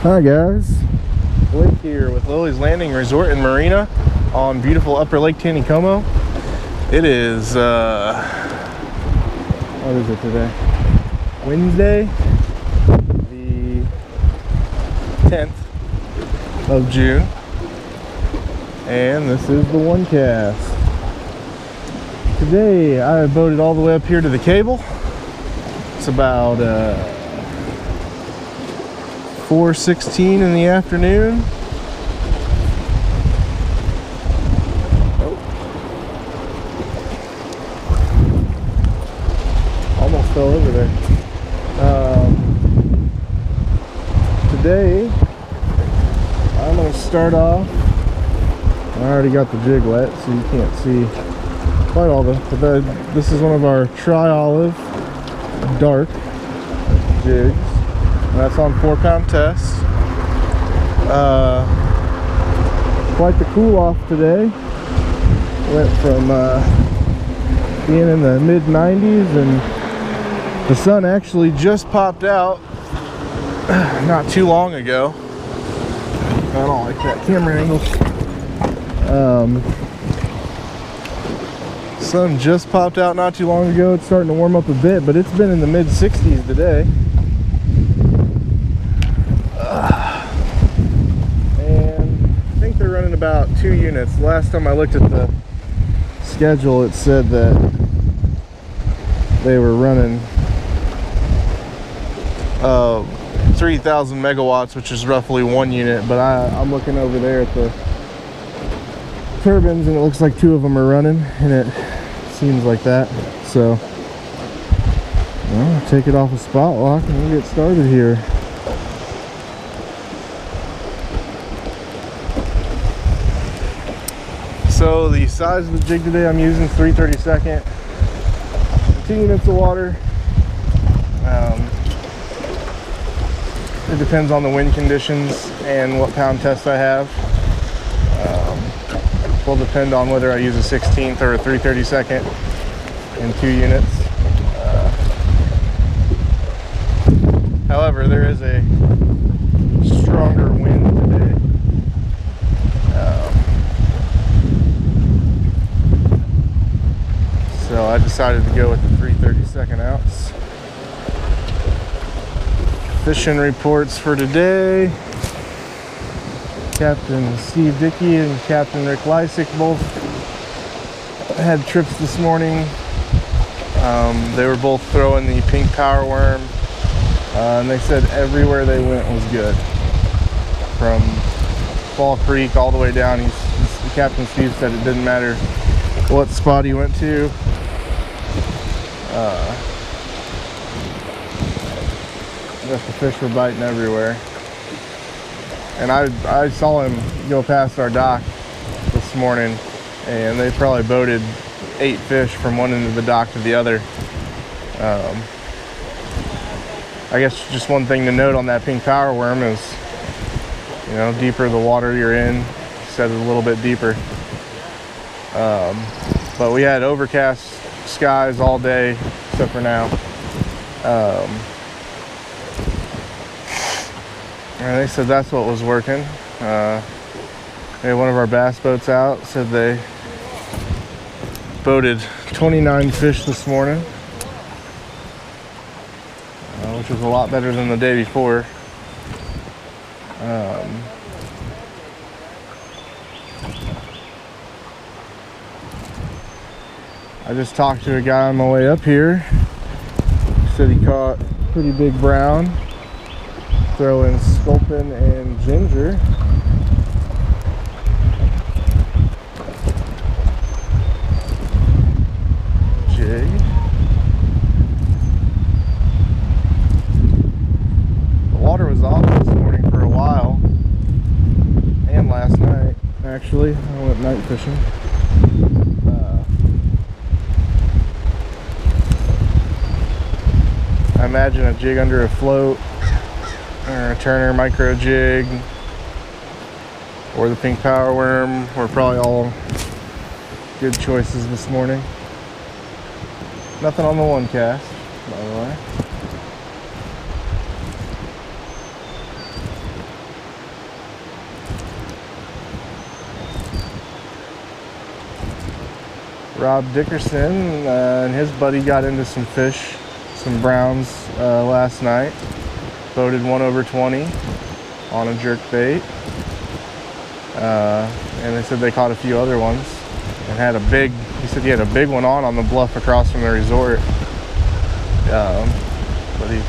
Hi guys, Blake here with Lilleys Landing Resort and Marina on beautiful Upper Lake Taneycomo. It is, what is it today? Wednesday, the 10th of June, and this is the One Cast. Today I boated all the way up here to the cable. It's about 4:16 in the afternoon. Oh. Almost fell over there. Today I'm going to start off. I already got the jig wet, so you can't see quite all the. This is one of our tri-olive dark jigs. That's on 4-pound test. Quite the cool off today. Went from being in the mid 90s, and the sun actually just popped out not too long ago. I don't like that camera angle. Sun just popped out not too long ago. It's starting to warm up a bit, but it's been in the mid 60s today. Running about 2 units. Last time I looked at the schedule, it said that they were running 3,000 megawatts, which is roughly 1 unit, but I'm looking over there at the turbines and it looks like 2 of them are running, and it seems like that. So I'll take it off a spot lock and we'll get started here. So the size of the jig today I'm using is 3/32, 2 units of water. It depends on the wind conditions and what pound test I have. Will depend on whether I use a 16th or a 3/32 in 2 units. However, there is a stronger wind today. So I decided to go with the 3/32 ounce. Fishing reports for today. Captain Steve Dickey and Captain Rick Lysick both had trips this morning. They were both throwing the pink power worm, and they said everywhere they went was good. From Fall Creek all the way down. Captain Steve said it didn't matter what spot he went to. The fish were biting everywhere, and I saw him go past our dock this morning, and they probably boated 8 fish from one end of the dock to the other. I guess just one thing to note on that pink power worm is, you know, deeper the water you're in, set it a little bit deeper. But we had overcast skies all day except for now. And they said that's what was working. We had one of our bass boats out, said they boated 29 fish this morning, which was a lot better than the day before. I just talked to a guy on my way up here. He said he caught a pretty big brown, throwing sculpin and ginger. Jig. The water was off this morning for a while, and last night actually. I went night fishing. I imagine a jig under a float, or a Turner micro jig, or the pink power worm were probably all good choices this morning. Nothing on the One Cast, by the way. Rob Dickerson and his buddy got into some fish, some browns last night. Boated 1 over 20 on a jerk bait. And they said they caught a few other ones and had a big, he said he had a big one on the bluff across from the resort. But he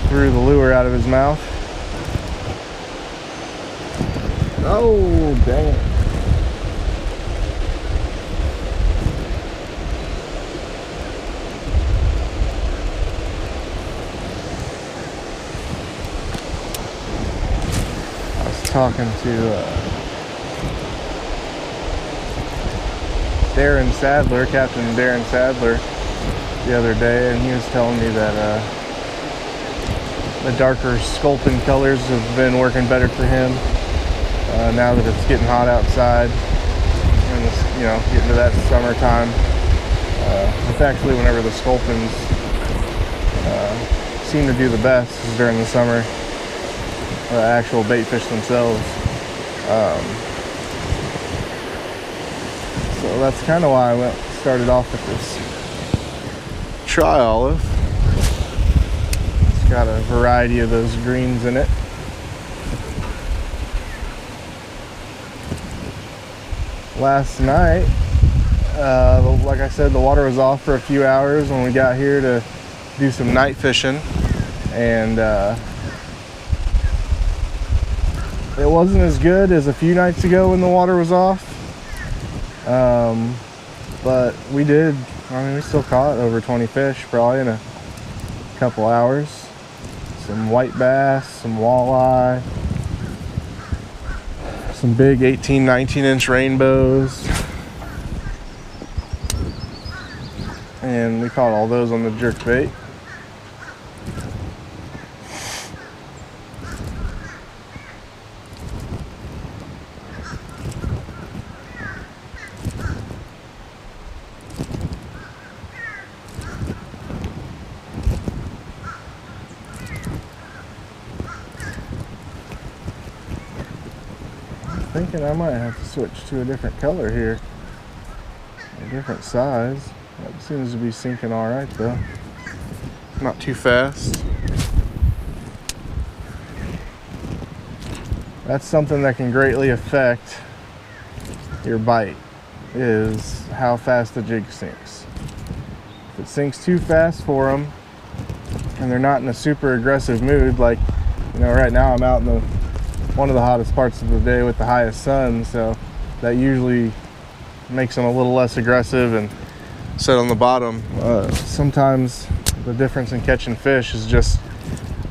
threw the lure out of his mouth. Oh, dang it. I was talking to Darren Sadler, Captain Darren Sadler, the other day, and he was telling me that the darker sculpin colors have been working better for him now that it's getting hot outside and it's, you know, getting to that summertime. It's actually whenever the sculpins seem to do the best is during the summer, the actual bait fish themselves. So that's kind of why I started off with this tri-olive. It's got a variety of those greens in it. Last night, like I said, the water was off for a few hours when we got here to do some night fishing, and it wasn't as good as a few nights ago when the water was off. But we still caught over 20 fish probably in a couple hours. Some white bass, some walleye, some big 18, 19-inch rainbows. And we caught all those on the jerk bait. Thinking I might have to switch to a different color here, a different size. That seems to be sinking all right though, not too fast. That's something that can greatly affect your bite, is how fast the jig sinks. If it sinks too fast for them and they're not in a super aggressive mood, like, you know, right now I'm out in one of the hottest parts of the day with the highest sun, so that usually makes them a little less aggressive and sit on the bottom. Sometimes the difference in catching fish is just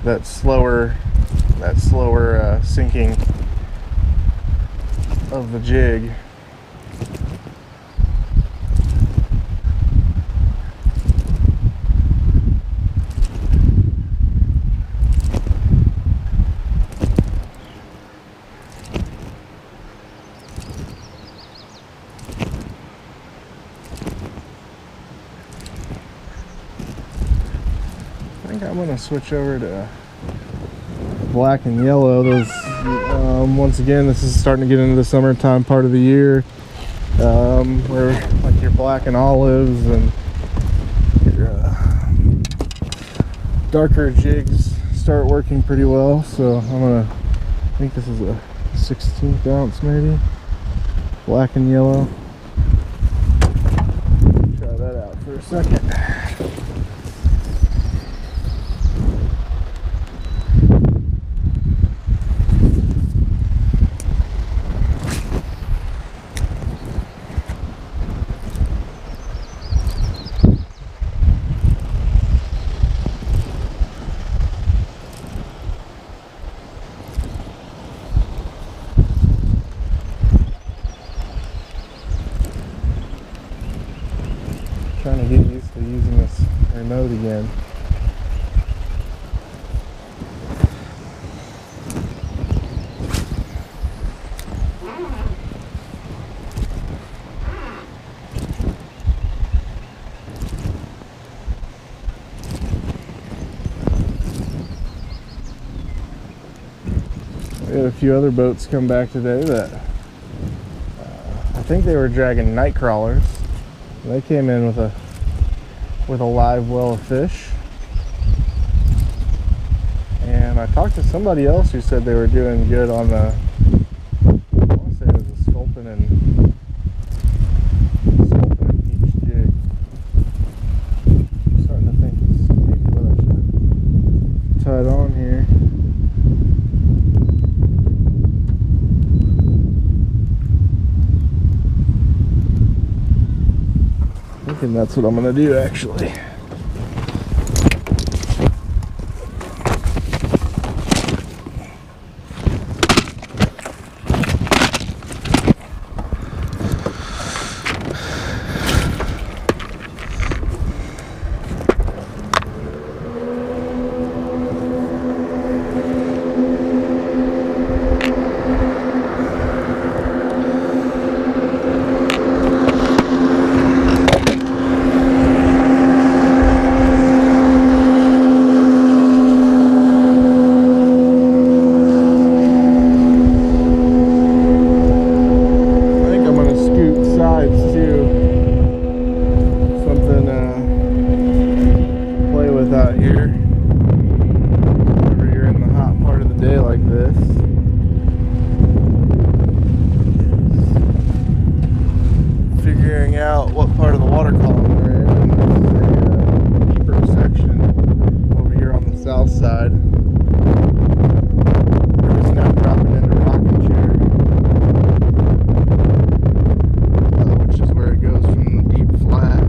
that slower sinking of the jig. I think I'm going to switch over to black and yellow. Those, once again, this is starting to get into the summertime part of the year, where like your black and olives and your darker jigs start working pretty well. So I think this is a 16th ounce maybe, black and yellow. Try that out for a second. Trying to get used to using this remote again. We had a few other boats come back today that I think they were dragging night crawlers. They came in with a live well of fish. And I talked to somebody else who said they were doing good on the, I want to say it was a sculpin and peach jig. I'm starting to think it's maybe what I should have tied on here. Thinking that's what I'm gonna do actually. Out what part of the water column we're in. It's a deeper section over here on the south side. We're just now dropping into rocking chair, which is where it goes from the deep flat,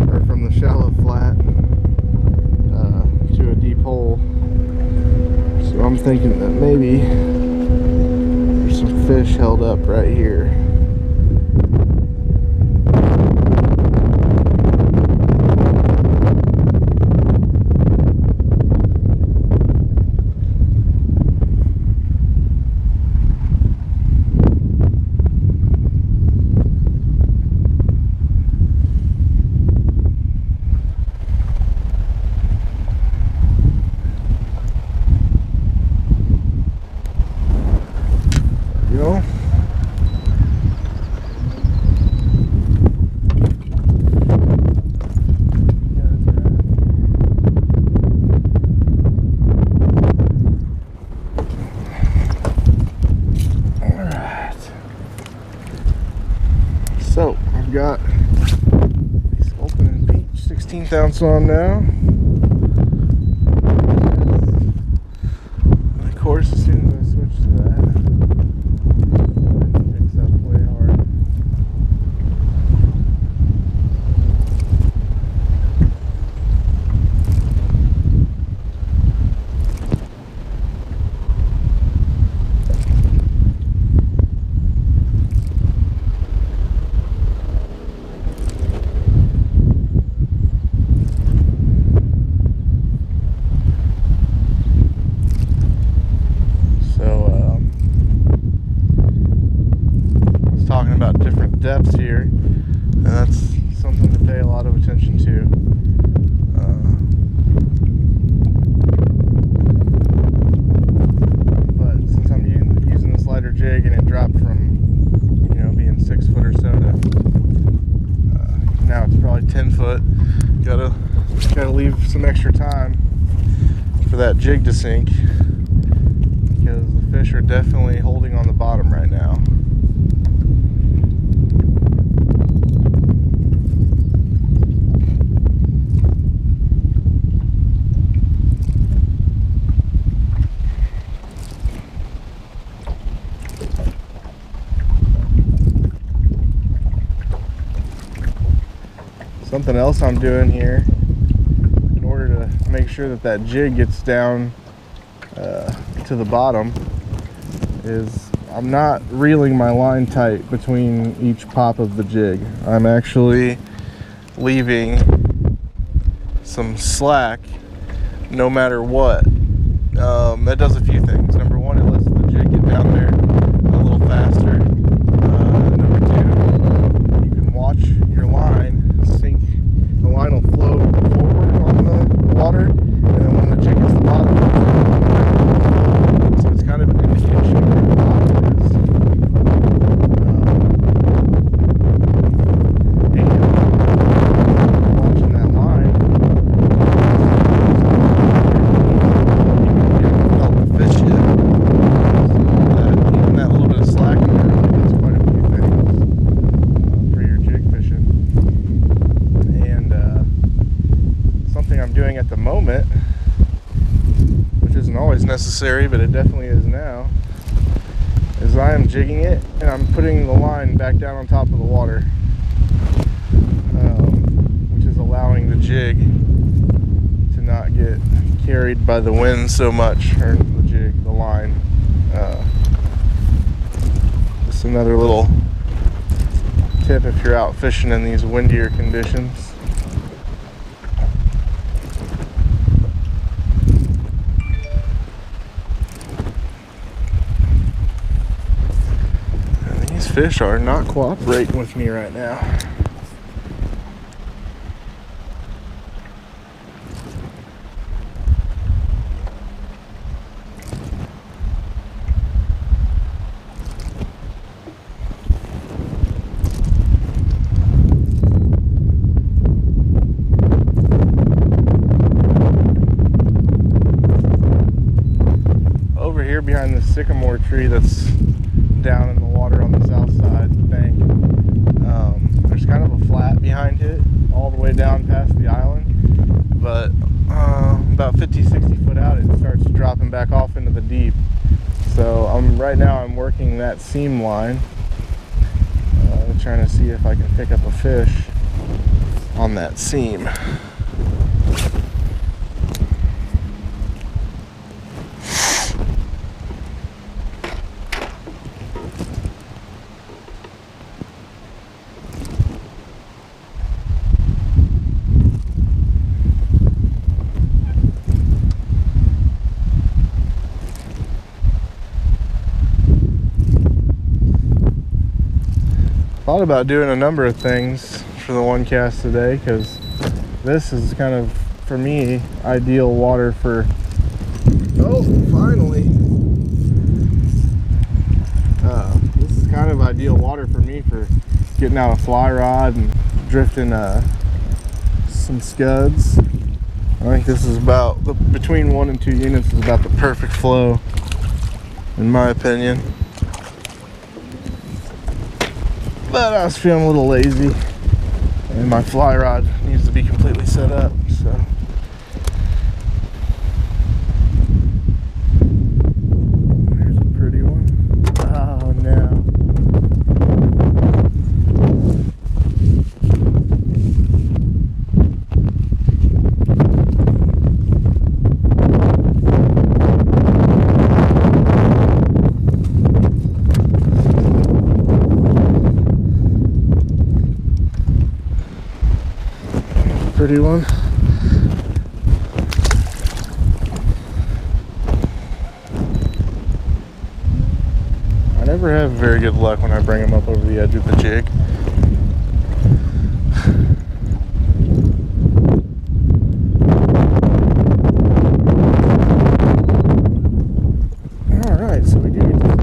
or from the shallow flat, to a deep hole. So I'm thinking that maybe there's some fish held up right here. So I've got this open and peach 16th ounce on now. And of course, as soon as I switch to that, it picks up way hard. About different depths here, and that's something to pay a lot of attention to. But since I'm using this lighter jig and it dropped from, you know, being 6 foot or so to now it's probably 10 foot, gotta leave some extra time for that jig to sink, because the fish are definitely holding on the bottom right now. Something else I'm doing here in order to make sure that that jig gets down to the bottom is I'm not reeling my line tight between each pop of the jig. I'm actually leaving some slack no matter what. That does a few things. Number one, it lets the jig get down there a little faster. Number two, you can watch your line sink. The line will flow forward on the water, and then when the jig hits the bottom, so it's kind of an indication of where the bottom is. doing at the moment, which isn't always necessary, but it definitely is now, is I am jigging it and I'm putting the line back down on top of the water, which is allowing the jig to not get carried by the wind so much, or the line. Just another little tip if you're out fishing in these windier conditions. And these fish are not cooperating with me right now. Behind the sycamore tree that's down in the water on the south side of the bank, there's kind of a flat behind it all the way down past the island, but about 50-60 foot out it starts dropping back off into the deep. So right now I'm working that seam line, trying to see if I can pick up a fish on that seam. Thought about doing a number of things for the one cast today, because this is kind of, for me, ideal water for, finally, this is kind of ideal water for me for getting out a fly rod and drifting some scuds. I think this is about, between 1 and 2 units is about the perfect flow, in my opinion. But I was feeling a little lazy, and my fly rod needs to be completely set up, so. There's a pretty one. Oh no. Pretty one. I never have very good luck when I bring them up over the edge with the jig. Alright, so we do get to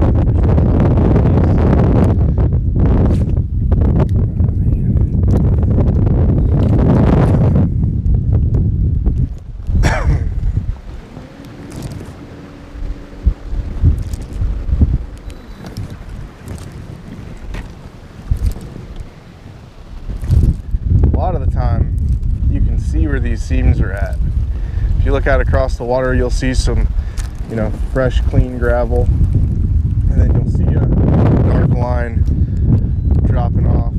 where these seams are at. If you look out across the water, you'll see some, fresh, clean gravel, and then you'll see a dark line dropping off.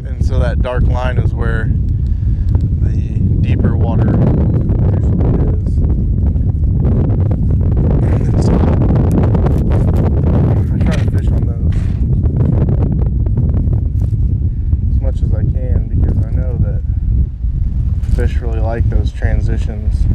And so that dark line is where the deeper water usually is. And so I try to fish on those as much as I can, because I know that fish really like those transitions.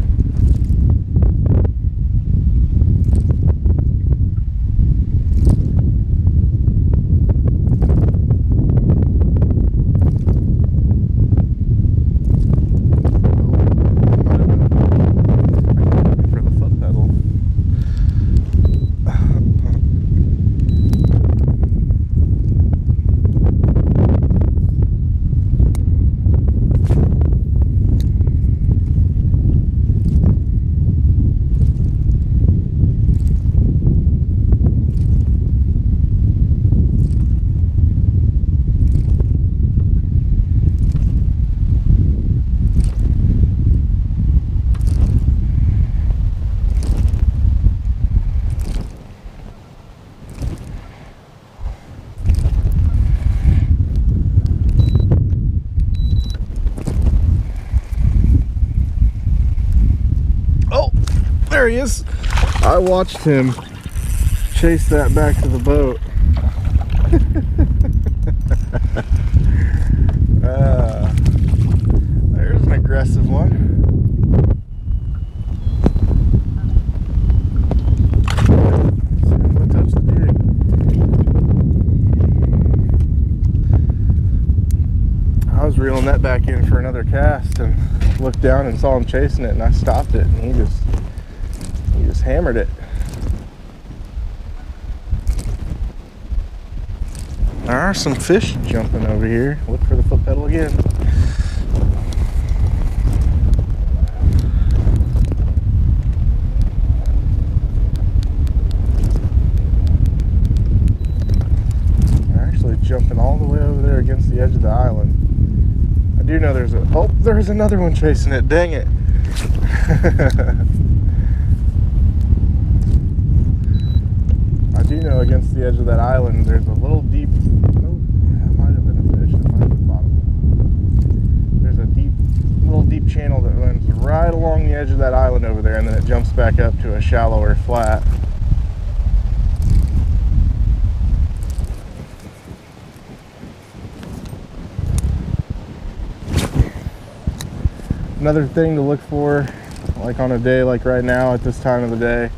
There he is. I watched him chase that back to the boat. There's an aggressive one. I'm gonna touch the jig. I was reeling that back in for another cast and looked down and saw him chasing it, and I stopped it, and he just hammered it. There are some fish jumping over here. Look for the foot pedal again. They're actually jumping all the way over there against the edge of the island. I do know there's there's another one chasing it. Dang it. I do know against the edge of that island there's a little deep, that might have been a fish, that might have been bottom. There's a little deep channel that runs right along the edge of that island over there, and then it jumps back up to a shallower flat. Another thing to look for, like on a day like right now at this time of the day,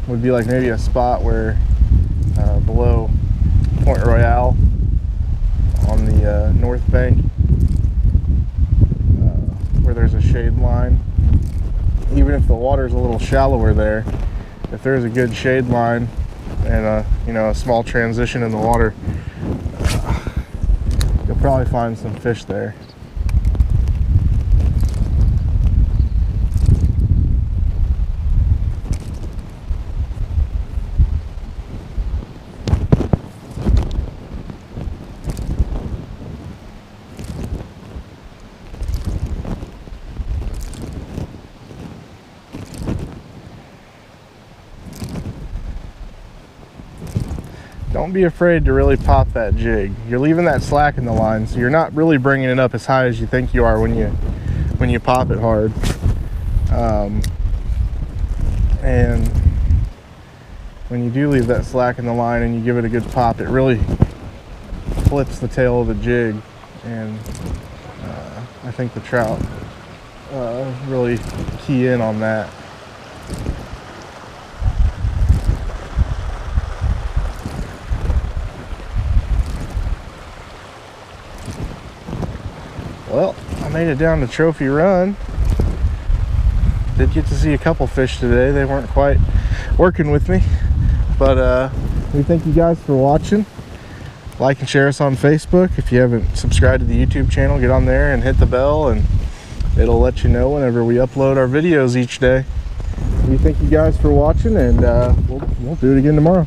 would be like maybe a spot where below Point Royale on the north bank, where there's a shade line. Even if the water's a little shallower there, if there's a good shade line and a small transition in the water, you'll probably find some fish there. Don't be afraid to really pop that jig. You're leaving that slack in the line, so you're not really bringing it up as high as you think you are when you pop it hard. And when you do leave that slack in the line and you give it a good pop, it really flips the tail of the jig, and I think the trout really key in on that. Well, I made it down to Trophy Run. Did get to see a couple fish today. They weren't quite working with me, but we thank you guys for watching. Like and share us on Facebook. If you haven't subscribed to the YouTube channel, get on there and hit the bell, and it'll let you know whenever we upload our videos each day. We thank you guys for watching, and we'll do it again tomorrow.